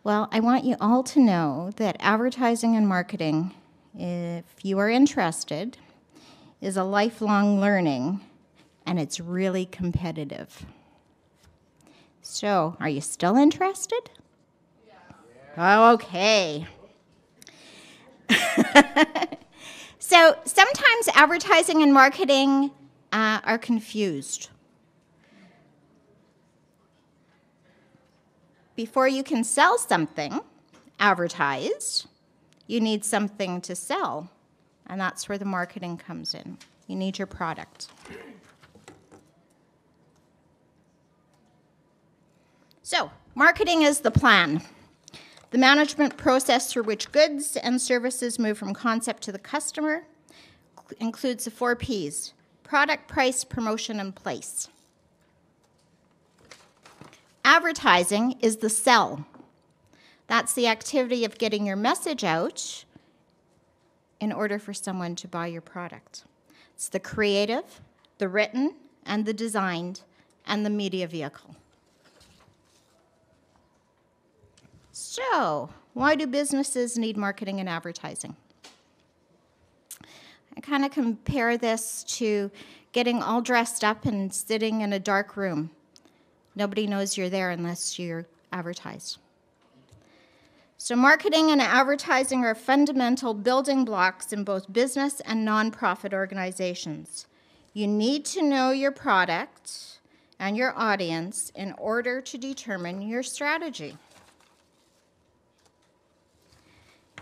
Well, I want you all to know that advertising and marketing, if you are interested, is a lifelong learning, and it's really competitive. So, are you still interested? Yeah. Okay. So, sometimes advertising and marketing are confused. Before you can sell something advertised, you need something to sell, and that's where the marketing comes in. You need your product. So, marketing is the plan, the management process through which goods and services move from concept to the customer. Includes the 4 Ps: product, price, promotion, and place. Advertising is the sell. That's the activity of getting your message out in order for someone to buy your product. It's the creative, the written, and the designed, and the media vehicle. So, why do businesses need marketing and advertising? I kind of compare this to getting all dressed up and sitting in a dark room. Nobody knows you're there unless you're advertised. So marketing and advertising are fundamental building blocks in both business and nonprofit organizations. You need to know your product and your audience in order to determine your strategy.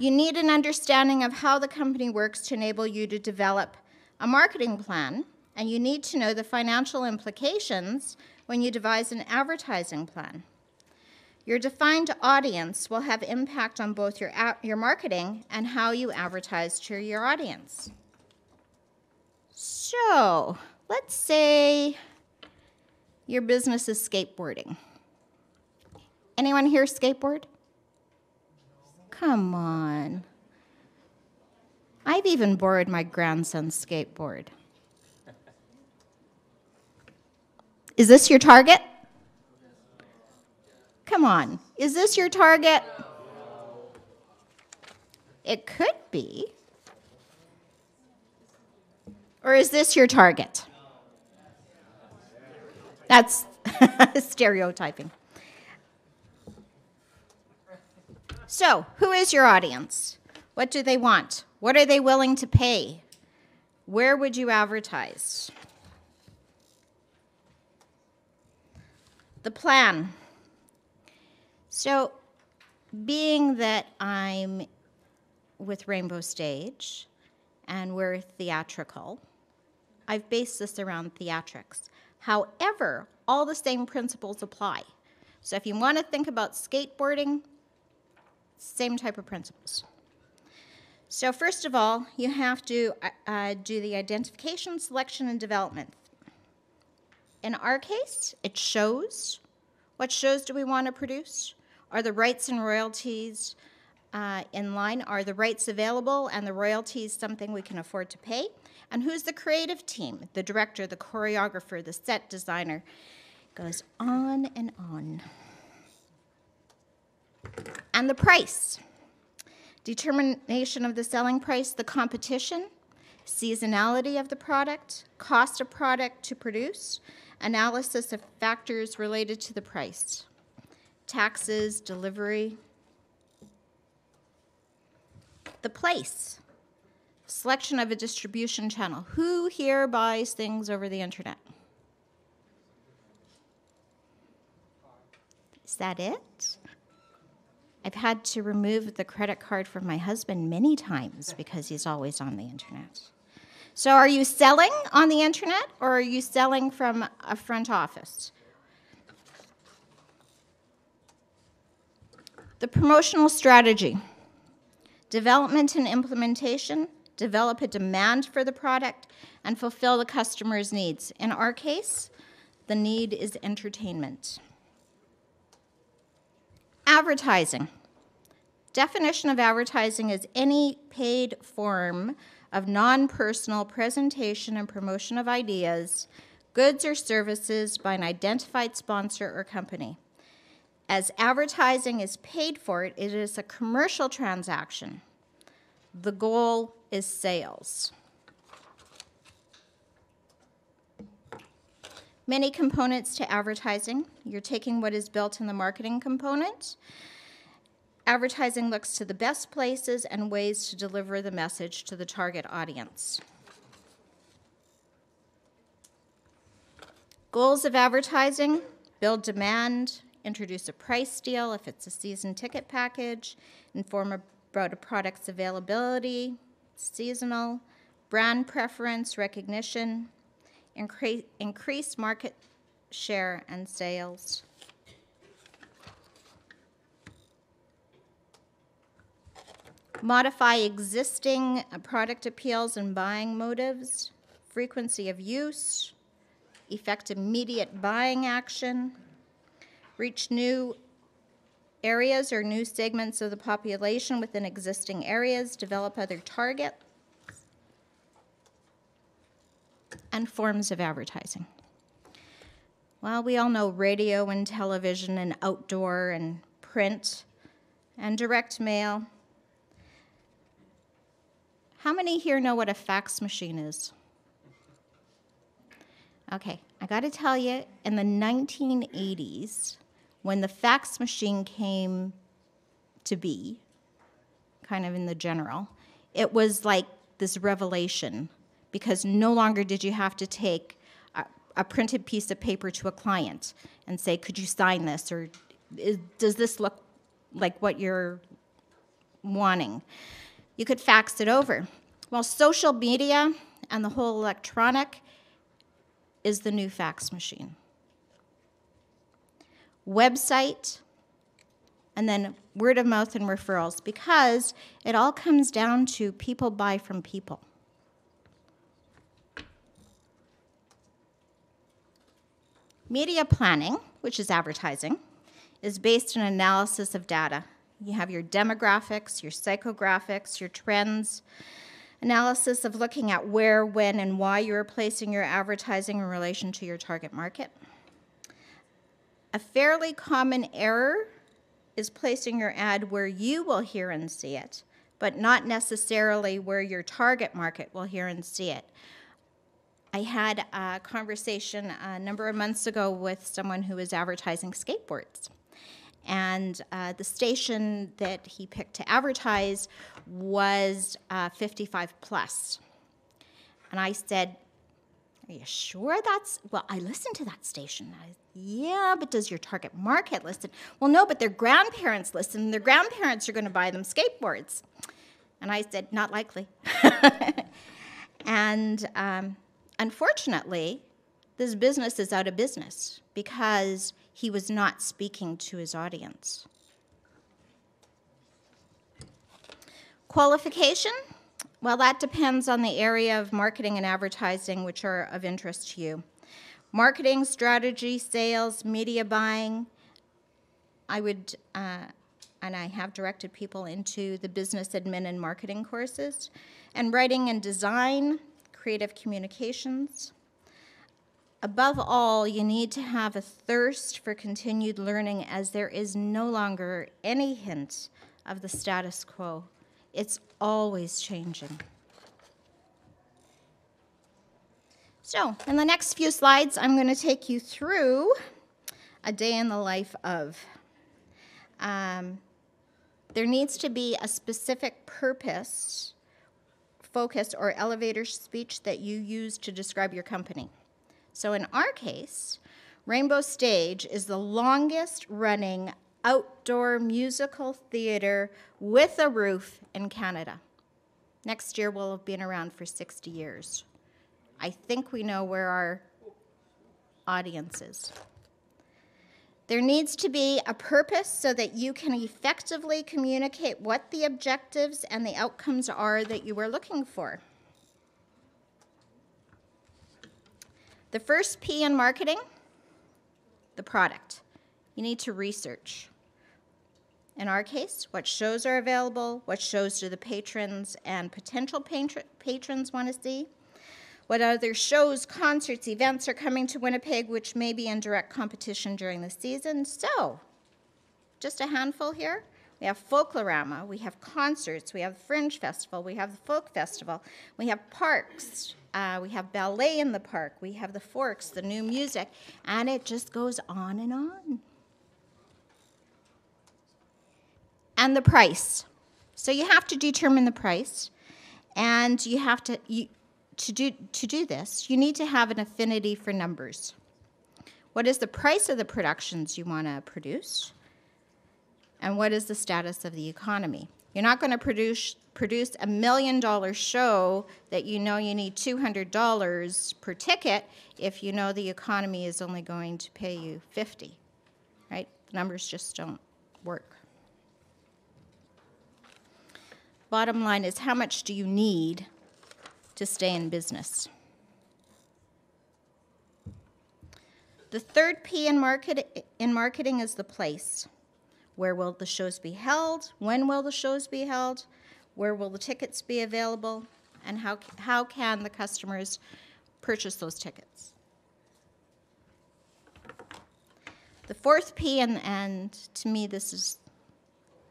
You need an understanding of how the company works to enable you to develop a marketing plan, and you need to know the financial implications when you devise an advertising plan. Your defined audience will have impact on both your marketing and how you advertise to your audience. So, let's say your business is skateboarding. Anyone here skateboard? Come on. I've even borrowed my grandson's skateboard. Is this your target? Come on. Is this your target? It could be. Or is this your target? That's stereotyping. So, who is your audience? What do they want? What are they willing to pay? Where would you advertise? The plan. So, being that I'm with Rainbow Stage and we're theatrical, I've based this around theatrics. However, all the same principles apply. So if you want to think about skateboarding, same type of principles. So first of all, you have to do the identification, selection, and development. In our case, it shows. What shows do we want to produce? Are the rights and royalties in line? Are the rights available and the royalties something we can afford to pay? And who's the creative team? The director, the choreographer, the set designer. It goes on and on. And the price. Determination of the selling price, the competition, seasonality of the product, cost of product to produce, analysis of factors related to the price, taxes, delivery. The place, selection of a distribution channel. Who here buys things over the internet? Is that it? I've had to remove the credit card from my husband many times because he's always on the internet. So are you selling on the internet or are you selling from a front office? The promotional strategy. Development and implementation. Develop a demand for the product and fulfill the customer's needs. In our case, the need is entertainment. Advertising. Definition of advertising is any paid form of non-personal presentation and promotion of ideas, goods or services by an identified sponsor or company. As advertising is paid for, it is a commercial transaction. The goal is sales. Many components to advertising. You're taking what is built in the marketing component. Advertising looks to the best places and ways to deliver the message to the target audience. Goals of advertising: build demand, introduce a price deal if it's a season ticket package, inform about a product's availability, seasonal, brand preference, recognition, increase market share and sales. Modify existing product appeals and buying motives, frequency of use, effect immediate buying action, reach new areas or new segments of the population within existing areas, develop other targets, and forms of advertising. Well, we all know radio and television and outdoor and print and direct mail. How many here know what a fax machine is? Okay, I got to tell you, in the 1980s, when the fax machine came to be, kind of in the general, it was like this revelation, because no longer did you have to take a printed piece of paper to a client and say, could you sign this, or does this look like what you're wanting? You could fax it over. Well, social media and the whole electronic is the new fax machine. Website, and then word of mouth and referrals, because it all comes down to people buy from people. Media planning, which is advertising, is based on analysis of data. You have your demographics, your psychographics, your trends, analysis of looking at where, when, and why you are placing your advertising in relation to your target market. A fairly common error is placing your ad where you will hear and see it, but not necessarily where your target market will hear and see it. I had a conversation a number of months ago with someone who was advertising skateboards. And the station that he picked to advertise was 55 plus. And I said, are you sure that's, well, I listened to that station. Yeah, but does your target market listen? Well, no, but their grandparents listen, and their grandparents are going to buy them skateboards. And I said, not likely. And unfortunately, this business is out of business because he was not speaking to his audience. Qualification? Well, that depends on the area of marketing and advertising which are of interest to you. Marketing, strategy, sales, media buying. I would, and I have directed people into the business admin and marketing courses, and writing and design, creative communications. Above all, you need to have a thirst for continued learning, as there is no longer any hint of the status quo. It's always changing. So, in the next few slides, I'm going to take you through a day in the life of. There needs to be a specific purpose, focus, or elevator speech that you use to describe your company. So in our case, Rainbow Stage is the longest running outdoor musical theater with a roof in Canada. Next year we'll have been around for 60 years. I think we know where our audience is. There needs to be a purpose so that you can effectively communicate what the objectives and the outcomes are that you are looking for. The first P in marketing, the product. You need to research. In our case, what shows are available, what shows do the patrons and potential patrons want to see, what other shows, concerts, events are coming to Winnipeg which may be in direct competition during the season. So, just a handful here. We have Folklorama, we have concerts, we have the Fringe Festival, we have the Folk Festival, we have parks, we have ballet in the park, we have the Forks, the new music, and it just goes on and on. And the price. So you have to determine the price, and you have to do this, you need to have an affinity for numbers. What is the price of the productions you want to produce? And what is the status of the economy? You're not going to produce $1 million show that you know you need $200 per ticket if you know the economy is only going to pay you $50, right? The numbers just don't work. Bottom line is, how much do you need to stay in business? The third P in marketing is the place. Where will the shows be held? When will the shows be held? Where will the tickets be available? And how can the customers purchase those tickets? The fourth P, and to me this is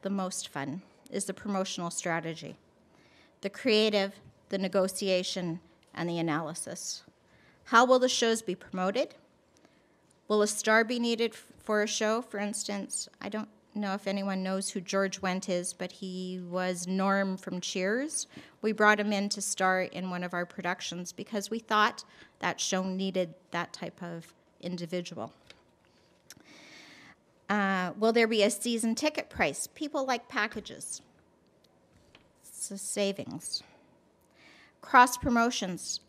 the most fun, is the promotional strategy. The creative, the negotiation, and the analysis. How will the shows be promoted? Will a star be needed for a show? For instance, I don't know if anyone knows who George Wendt is, but he was Norm from Cheers. We brought him in to star in one of our productions because we thought that show needed that type of individual. Will there be a season ticket price? People like packages. It's a savings. Cross promotions.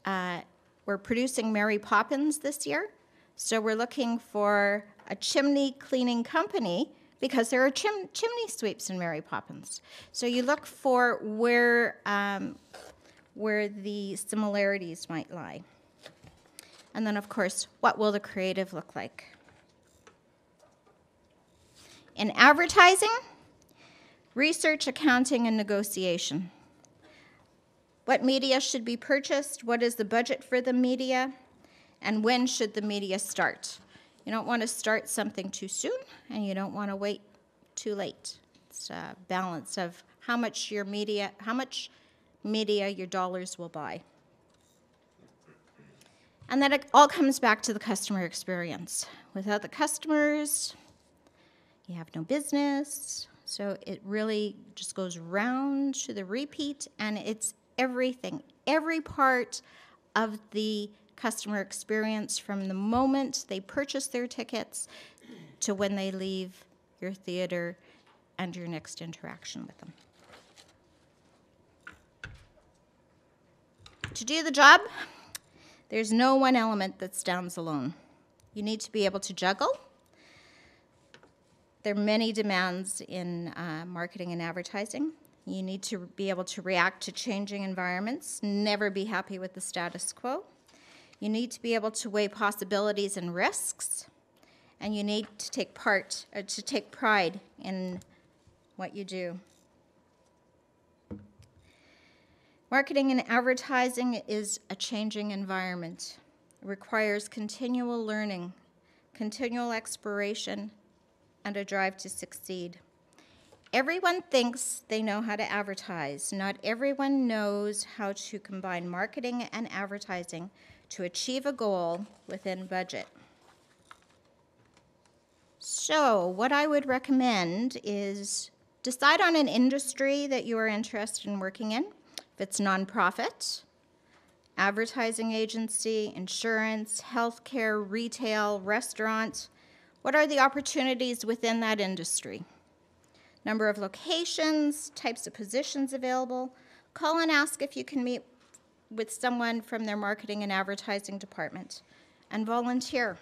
We're producing Mary Poppins this year, so we're looking for a chimney cleaning company because there are chimney sweeps in Mary Poppins. So you look for where the similarities might lie. And then, of course, what will the creative look like? In advertising, research, accounting, and negotiation. What media should be purchased? What is the budget for the media? And when should the media start? You don't want to start something too soon, and you don't want to wait too late. It's a balance of how much media your dollars will buy. And then it all comes back to the customer experience. Without the customers, you have no business. So it really just goes round to the repeat, and it's everything, every part of the customer experience from the moment they purchase their tickets to when they leave your theater and your next interaction with them. To do the job, there's no one element that stands alone. You need to be able to juggle. There are many demands in marketing and advertising. You need to be able to react to changing environments, never be happy with the status quo. You need to be able to weigh possibilities and risks, and you need to take pride in what you do. Marketing and advertising is a changing environment. It requires continual learning, continual exploration, and a drive to succeed. Everyone thinks they know how to advertise. Not everyone knows how to combine marketing and advertising to achieve a goal within budget. So what I would recommend is decide on an industry that you are interested in working in. If it's nonprofit, advertising agency, insurance, healthcare, retail, restaurant, what are the opportunities within that industry? Number of locations, types of positions available. Call and ask if you can meet with someone from their marketing and advertising department, and volunteer.